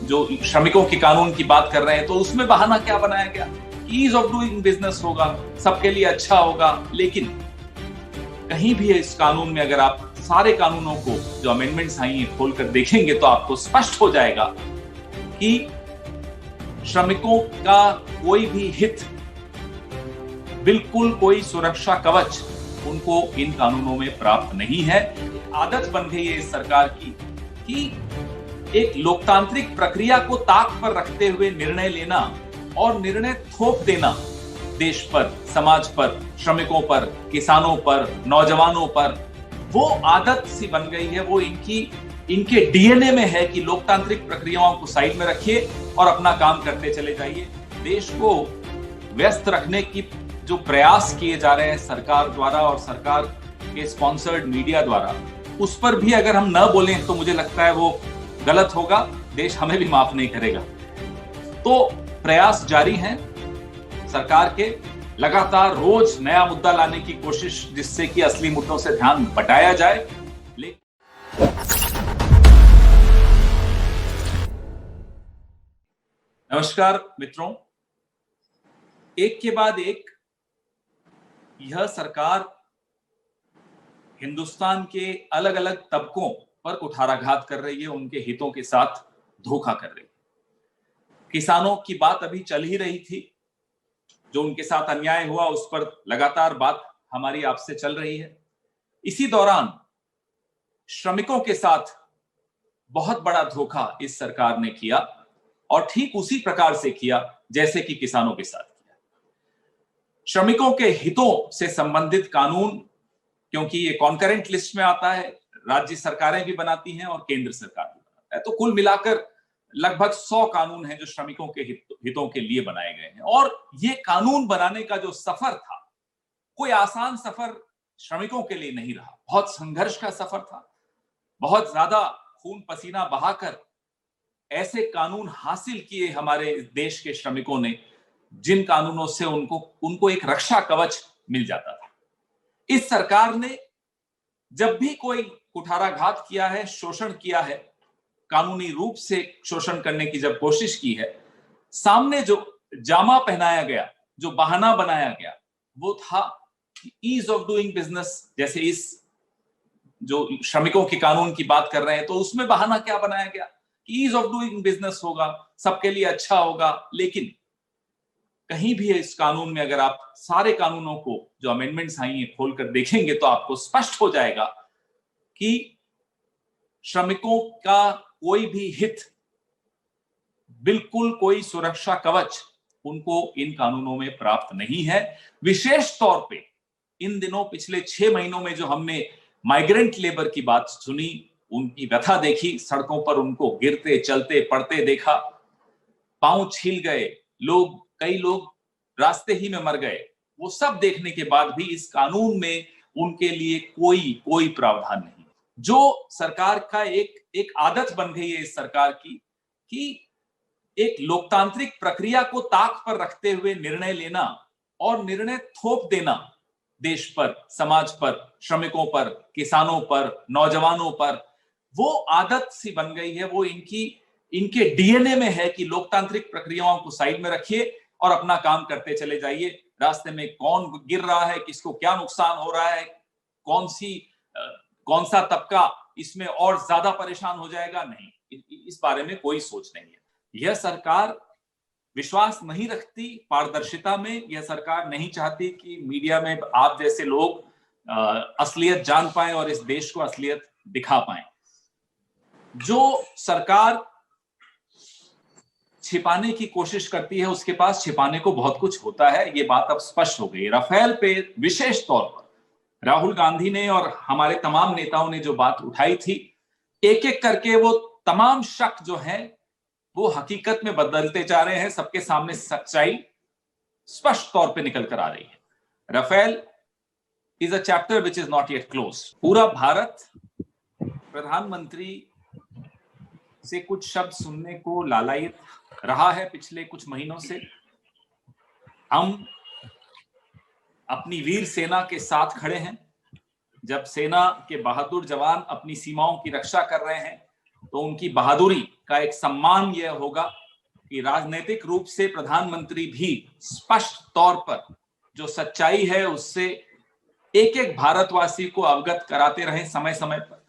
जो श्रमिकों के कानून की बात कर रहे हैं, तो उसमें बहाना क्या बनाया गया? ईज ऑफ डूइंग बिजनेस होगा, सबके लिए अच्छा होगा। लेकिन कहीं भी इस कानून में अगर आप सारे कानूनों को जो अमेंडमेंट्स आई हैं खोलकर देखेंगे तो आपको स्पष्ट हो जाएगा कि श्रमिकों का कोई भी हित, बिल्कुल कोई सुरक्षा कवच उनको इन कानूनों में प्राप्त नहीं है। आदत बन गई है इस सरकार की कि एक लोकतांत्रिक प्रक्रिया को ताक पर रखते हुए निर्णय लेना और निर्णय थोप देना देश पर, समाज पर, श्रमिकों पर, किसानों पर, नौजवानों पर। वो आदत सी बन गई है, वो इनके डीएनए में है कि लोकतांत्रिक प्रक्रियाओं को साइड में रखिए और अपना काम करते चले जाइए। देश को व्यस्त रखने की जो प्रयास किए जा रहे हैं सरकार द्वारा और सरकार के स्पॉन्सर्ड मीडिया द्वारा, उस पर भी अगर हम न बोलें तो मुझे लगता है वो गलत होगा, देश हमें भी माफ नहीं करेगा। तो प्रयास जारी हैं सरकार के, लगातार रोज नया मुद्दा लाने की कोशिश, जिससे कि असली मुद्दों से ध्यान बटाया जाए। नमस्कार मित्रों, एक के बाद एक यह सरकार हिंदुस्तान के अलग अलग तबकों पर कुठाराघात कर रही है, उनके हितों के साथ धोखा कर रही है। किसानों की बात अभी चल ही रही थी, जो उनके साथ अन्याय हुआ उस पर लगातार बात हमारी आपसे चल रही है। इसी दौरान श्रमिकों के साथ बहुत बड़ा धोखा इस सरकार ने किया और ठीक उसी प्रकार से किया जैसे कि किसानों के साथ किया। श्रमिकों के हितों से संबंधित कानून, क्योंकि ये कॉन्करेंट लिस्ट में आता है, राज्य सरकारें भी बनाती हैं और केंद्र सरकार भी बनाता है, तो कुल मिलाकर लगभग 100 कानून हैं जो श्रमिकों के हितों के लिए बनाए गए हैं। और ये कानून बनाने का जो सफर था, कोई आसान सफर श्रमिकों के लिए नहीं रहा, बहुत संघर्ष का सफर था। बहुत ज्यादा खून पसीना बहाकर ऐसे कानून हासिल किए हमारे देश के श्रमिकों ने, जिन कानूनों से उनको एक रक्षा कवच मिल जाता था। इस सरकार ने जब भी कोई कुठाराघात किया है, शोषण किया है, कानूनी रूप से शोषण करने की जब कोशिश की है, सामने जो जामा पहनाया गया, जो बहाना बनाया गया, वो था ईज ऑफ डूइंग बिजनेस। जैसे इस जो श्रमिकों के कानून की बात कर रहे हैं, तो उसमें बहाना क्या बनाया गया कि ईज ऑफ डूइंग बिजनेस होगा, सबके लिए अच्छा होगा। लेकिन कहीं भी इस कानून में अगर आप सारे कानूनों को जो अमेंडमेंट्स आई हैं खोलकर देखेंगे तो आपको स्पष्ट हो जाएगा कि श्रमिकों का कोई भी हित, बिल्कुल कोई सुरक्षा कवच उनको इन कानूनों में प्राप्त नहीं है। विशेष तौर पे इन दिनों पिछले 6 महीनों में जो हमने माइग्रेंट लेबर की बात सुनी, उनकी व्यथा देखी, सड़कों पर उनको गिरते चलते पड़ते देखा, पांव छील गए लोग, कई लोग रास्ते ही में मर गए, वो सब देखने के बाद भी इस कानून में उनके लिए कोई प्रावधान नहीं। जो सरकार का एक आदत बन गई है इस सरकार की कि एक लोकतांत्रिक प्रक्रिया को ताक पर रखते हुए निर्णय लेना और निर्णय थोप देना देश पर, समाज पर, श्रमिकों पर, किसानों पर, नौजवानों पर। वो आदत सी बन गई है, वो इनके डीएनए में है कि लोकतांत्रिक प्रक्रियाओं को साइड में रखिए और अपना काम करते चले जाइए। रास्ते में कौन गिर रहा है, किसको क्या नुकसान हो रहा है, कौन सा तबका इसमें और ज्यादा परेशान हो जाएगा, नहीं, इस बारे में कोई सोच नहीं है। यह सरकार विश्वास नहीं रखती पारदर्शिता में। यह सरकार नहीं चाहती कि मीडिया में आप जैसे लोग असलियत जान पाए और इस देश को असलियत दिखा पाए। जो सरकार छिपाने की कोशिश करती है, उसके पास छिपाने को बहुत कुछ होता है, ये बात अब स्पष्ट हो गई। राफेल पे विशेष तौर पर राहुल गांधी ने और हमारे तमाम नेताओं ने जो बात उठाई थी, एक एक करके वो तमाम शक जो है वो हकीकत में बदलते जा रहे हैं। सबके सामने सच्चाई स्पष्ट तौर पे निकल कर आ रही है। Rafale is a chapter which is not yet close. पूरा भारत प्रधानमंत्री से कुछ शब्द सुनने को लालायित रहा है पिछले कुछ महीनों से। हम अपनी वीर सेना के साथ खड़े हैं। जब सेना के बहादुर जवान अपनी सीमाओं की रक्षा कर रहे हैं, तो उनकी बहादुरी का एक सम्मान यह होगा कि राजनीतिक रूप से प्रधानमंत्री भी स्पष्ट तौर पर जो सच्चाई है उससे एक एक भारतवासी को अवगत कराते रहे समय समय पर,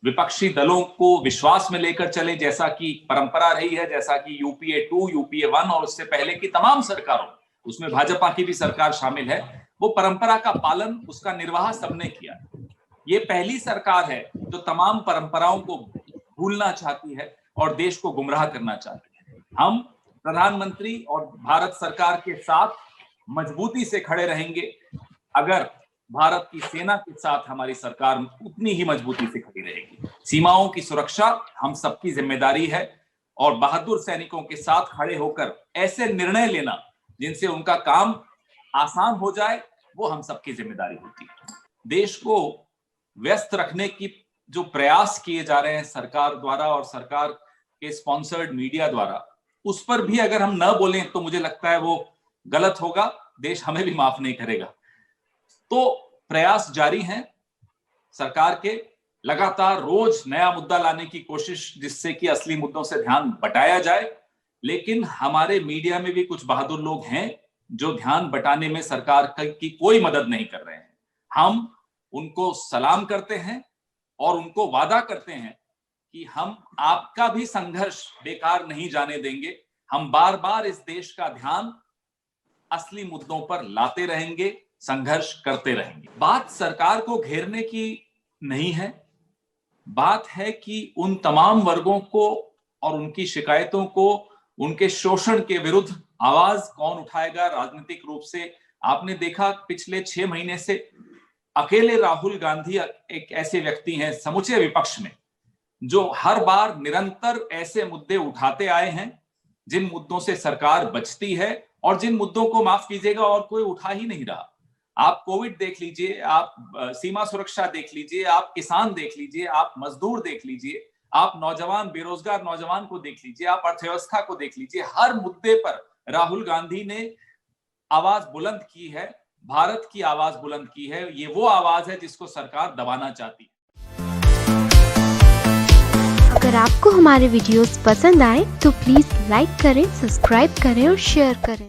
विपक्षी दलों को विश्वास में लेकर चले, जैसा कि परंपरा रही है, जैसा कि यूपीए 2, यूपीए 1 और उससे पहले की तमाम सरकारों, उसमें भाजपा की भी सरकार शामिल है, वो परंपरा का पालन, उसका निर्वाह सबने किया। ये पहली सरकार है जो तमाम परंपराओं को भूलना चाहती है और देश को गुमराह करना चाहती है। हम प्रधानमंत्री और भारत सरकार के साथ मजबूती से खड़े रहेंगे। अगर भारत की सेना के साथ हमारी सरकार उतनी ही मजबूती से खड़ी रहेगी। सीमाओं की सुरक्षा हम सबकी जिम्मेदारी है और बहादुर सैनिकों के साथ खड़े होकर ऐसे निर्णय लेना जिनसे उनका काम आसान हो जाए, वो हम सबकी जिम्मेदारी होती है। देश को व्यस्त रखने की जो प्रयास किए जा रहे हैं सरकार द्वारा और सरकार के स्पॉन्सर्ड मीडिया द्वारा, उस पर भी अगर हम न बोलें तो मुझे लगता है वो गलत होगा, देश हमें भी माफ नहीं करेगा। तो प्रयास जारी हैं सरकार के, लगातार रोज नया मुद्दा लाने की कोशिश जिससे कि असली मुद्दों से ध्यान बटाया जाए। लेकिन हमारे मीडिया में भी कुछ बहादुर लोग हैं जो ध्यान बटाने में सरकार की कोई मदद नहीं कर रहे हैं। हम उनको सलाम करते हैं और उनको वादा करते हैं कि हम आपका भी संघर्ष बेकार नहीं जाने देंगे। हम बार बार इस देश का ध्यान असली मुद्दों पर लाते रहेंगे, संघर्ष करते रहेंगे। बात सरकार को घेरने की नहीं है, बात है कि उन तमाम वर्गों को और उनकी शिकायतों को, उनके शोषण के विरुद्ध आवाज कौन उठाएगा राजनीतिक रूप से। आपने देखा पिछले 6 महीने से अकेले राहुल गांधी एक ऐसे व्यक्ति हैं समूचे विपक्ष में जो हर बार निरंतर ऐसे मुद्दे उठाते आए हैं जिन मुद्दों से सरकार बचती है और जिन मुद्दों को माफ कीजिएगा और कोई उठा ही नहीं रहा। आप कोविड देख लीजिए, आप सीमा सुरक्षा देख लीजिए, आप किसान देख लीजिए, आप मजदूर देख लीजिए, आप नौजवान बेरोजगार नौजवान को देख लीजिए, आप अर्थव्यवस्था को देख लीजिए। हर मुद्दे पर राहुल गांधी ने आवाज बुलंद की है, भारत की आवाज बुलंद की है। ये वो आवाज है जिसको सरकार दबाना चाहती है। अगर आपको हमारे वीडियोस पसंद आए तो प्लीज लाइक करें, सब्सक्राइब करें और शेयर करें।